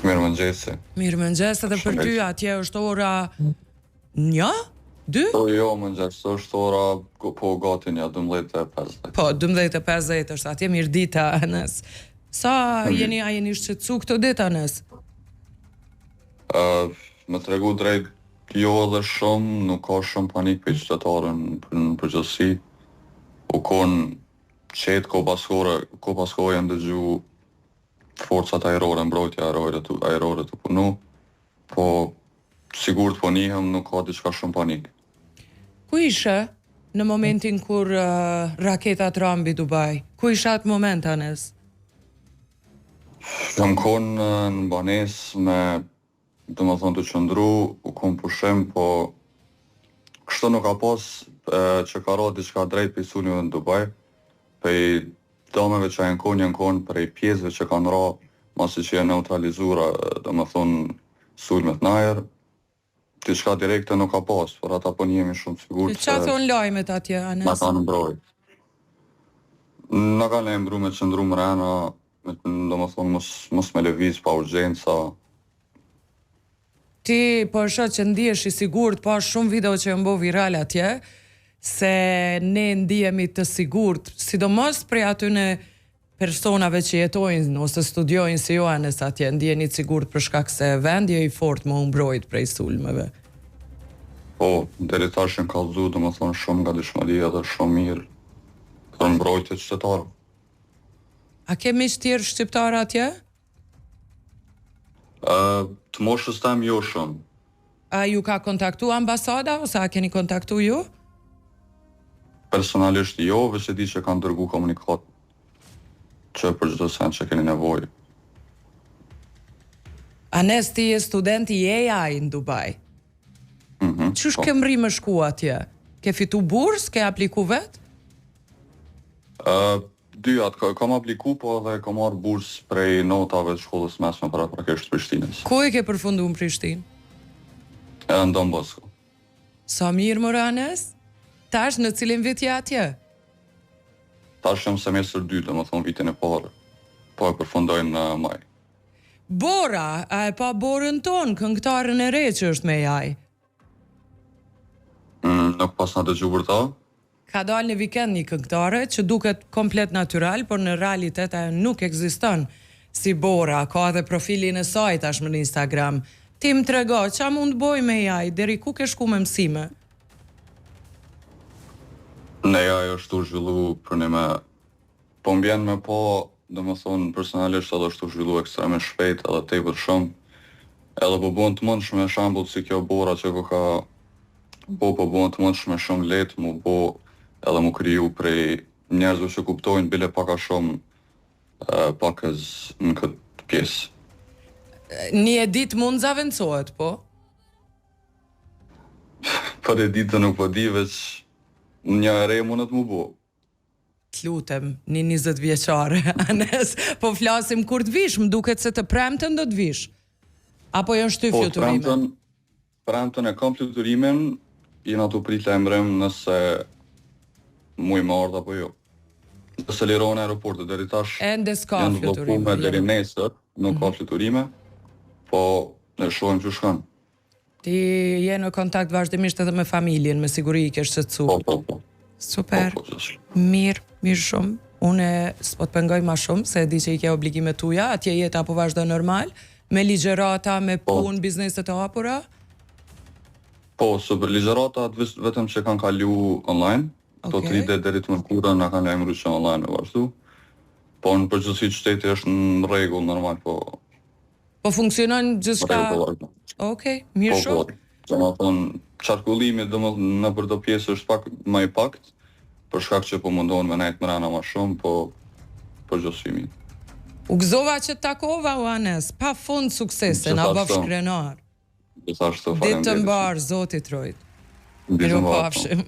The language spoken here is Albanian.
Mirëmëngjesi. Mirëmëngjes, edhe për ty atje është ora 1, 2? Po jo, mëngjes, është ora po gati 12:50. Po, 12:50 është atje, mirë dita, Anes. Sa jeni shqetësu këtë ditë, Anes? Me tregu drejt, jo edhe shumë, nuk ka shumë panik për qytetarën në përgjithësi. U konë qetë ko paskore janë dëgju forcat aerore, mbrojtja aerore të punu, po sigurt po njëhem nuk ka diçka shumë panik. Ku ishe në momentin kur raketat rambi Dubai? Ku ishe atë moment, Anes? Jam konë në banes me, dhe më thonë të qëndru, u konë pushim, po kështu nuk ka pas që ka ra diçka drejt për sulmeve në Dubai, për dameve që janë konë prej pjesëve që kanë ra, masi që janë neutralizura, dhe më thonë, sulmet në ajer, diçka direkte nuk ka pas, por ata po njemi shumë sigur që... Qa thonë lajmet atje, Anes? Ma kanë mbrojt. Në kanë e mbru me qëndru mrena, dhe më thonë, mos me lëviz pa urgjenca. Ti po është që ndihesh i sigurt, pa shumë video që jënë bo viral atje, se ne ndihemi të sigurt, sidomos prej atyne personave që jetojnë ose studiojnë si Johannes atje, ndiheni të sigurt për shkak se vendi i fort më mbrojt prej sulmeve. Po, deri tash janë kallëzu, dhe më thonë, shumë nga dëshmëria dhe shumë mirë për mbrojtje qytetarë. A kemi tjerë shqiptarë atje? Të moshës tem jo shumë. A ju ka kontaktu ambasada, ose a keni kontaktu ju? Personalisht jo, veç e di që kanë dërgu komunikat që për çdo send që keni nevojë. Anes, ti je student i AI në Dubai. Qysh ke mri më shku atje? Ke fitu burs, ke apliku vet? Dyat, kam apliku, po edhe kam marrë burs prej notave të shkollës mesme paraprakisht Prishtinës. Ku e ke përfundu në Prishtinë? Në Don Bosco. Sa mirë, mërë, Anes? Tash në cilin vit je atje? Tash jam semestër 2, dhe më thonë vitin e parë. Po e përfundojnë në maj. Bora, a e pa Borën tonë, këngëtarën e re që është me jaj? Nuk pas në dëgju për ta? Ka dalë një vikend një këngëtare që duket komplet natural, por në realitet ajo nuk ekziston si Bora, ka edhe profilin e saj tashmë në Instagram. Ti më trego, qa mund boj me jaj, deri ku ke shku me mësime? Ne jaj është u zhvillu për një me... Po mbjen me po, dhe më thonë personalisht edhe është u zhvillu ekstreme shpejt edhe tepër shumë. Edhe po bon të mund shumë e shambull si kjo Bora që ka... Po bon të mund shumë e shumë letë mu bo edhe mu kriju prej njerëzve që kuptojnë bile paka shumë pakës në këtë pjesë. Një edit mund zavendësohet, po? Për editë nuk po di, veç një ere mundet mu bo. T'lutem, një 20 vjeqare, Anes, po flasim kur të vish, më duket se të premten do të vish. Apo janë shty fluturimin? Po, premten e kam fluturimin, jena të prit lajmërim nëse muj më ardh apo jo. Nëse liron aeroportet deri tash, ende s'ka janë bllokume deri nesër, nuk ka fluturime, po ne shohim që shkon. Ti je në kontakt vazhdimisht edhe me familjen, me siguri i ke shqetësuar. Po. Super. Mirë shumë. Unë s'po të pengoj ma shumë, se di që i ke obligimet tuja, atje jeta apo vazhdo normal, me ligjerata, me punë, bizneset e hapura? Po, super ligjerata vetëm që kanë kalu online, to 3 ditë deri të mërkurën na kanë lajmëruar që online me vazhdu. Po në përgjithësi qyteti është në rregull normal, po. Po funksionon gjithçka. Okej, mirë shumë. Po, do të thonë qarkullimi në për do pjesë është pak më i pakt, për shkak që po mundohen me nejt mrena më shumë, po përgjithësimi. U gëzova që të takova, Anes, pa fund suksese, na bëf shkrenar. Ditë të mbarë, Zoti trojt. Ditë të mbarë. Miru pafshim.